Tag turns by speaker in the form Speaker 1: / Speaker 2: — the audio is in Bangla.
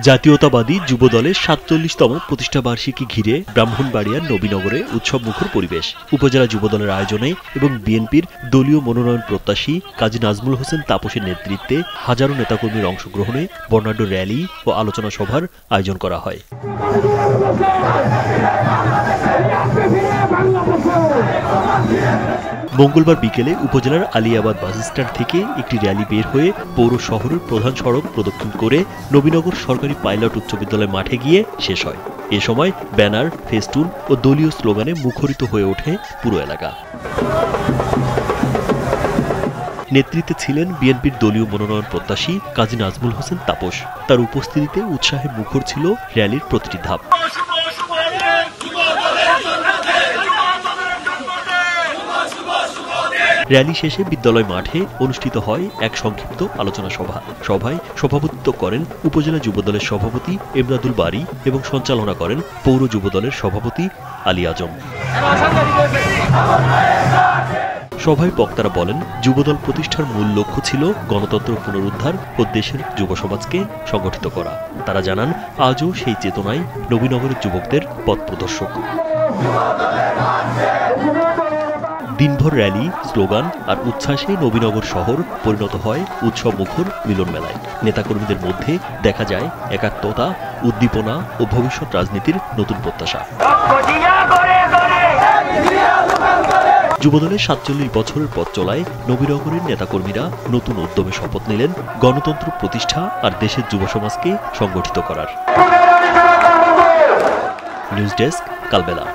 Speaker 1: জাতীয়তাবাদী যুবদলের ৪৭তম প্রতিষ্ঠাবার্ষিকী ঘিরে ব্রাহ্মণবাড়িয়ার নবীনগরে উৎসবমুখর পরিবেশ। উপজেলা যুবদলের আয়োজনে এবং বিএনপির দলীয় মনোনয়ন প্রত্যাশী কাজী নাজমুল হোসেন তাপসের নেতৃত্বে হাজারো নেতাকর্মীর অংশগ্রহণে বর্ণাঢ্য র্যালি ও আলোচনা সভার আয়োজন করা হয়। মঙ্গলবার বিকেলে উপজেলার আলিয়াবাদ বাসস্ট্যান্ড থেকে একটি র্যালি বের হয়ে পৌর শহরের প্রধান সড়ক প্রদক্ষিণ করে নবীনগর সরকারি পাইলট উচ্চ বিদ্যালয় মাঠে গিয়ে শেষ হয়। এ সময় ব্যানার, ফেস্টুন ও দলীয় স্লোগানে মুখরিত হয়ে ওঠে পুরো এলাকা। নেতৃত্বে ছিলেন বিএনপির দলীয় মনোনয়ন প্রত্যাশী কাজী নাজমুল হোসেন তাপস। তার উপস্থিতিতে উৎসাহে মুখর ছিল র্যালির প্রতিটি ধাপ। র্যালি শেষে বিদ্যালয় মাঠে অনুষ্ঠিত হয় এক সংক্ষিপ্ত আলোচনা সভা। সভায় সভাপতিত্ব করেন উপজেলা যুবদলের সভাপতি এমদাদুল বারী এবং সঞ্চালনা করেন পৌর যুবদলের সভাপতি আলী আজম। সভায় বক্তারা বলেন, যুবদল প্রতিষ্ঠার মূল লক্ষ্য ছিল গণতন্ত্র পুনরুদ্ধার ও দেশের যুব সমাজকে সংগঠিত করা। তারা জানান, আজও সেই চেতনায় নবীনগরের যুবকদের পথ প্রদর্শক। দিনভর র্যালি, স্লোগান আর উচ্ছ্বাসে নবীনগর শহর পরিণত হয় উৎসব মুখর মিলন মেলায়। নেতাকর্মীদের মধ্যে দেখা যায় একাত্মতা, উদ্দীপনা ও ভবিষ্যৎ রাজনীতির নতুন প্রত্যাশা। যুবদলের ৪৭ বছরের পথ চলায় নবীনগরের নেতাকর্মীরা নতুন উদ্যমে শপথ নিলেন গণতন্ত্র প্রতিষ্ঠা আর দেশের যুব সমাজকে সংগঠিত করার। নিউজ ডেস্ক, কালবেলা।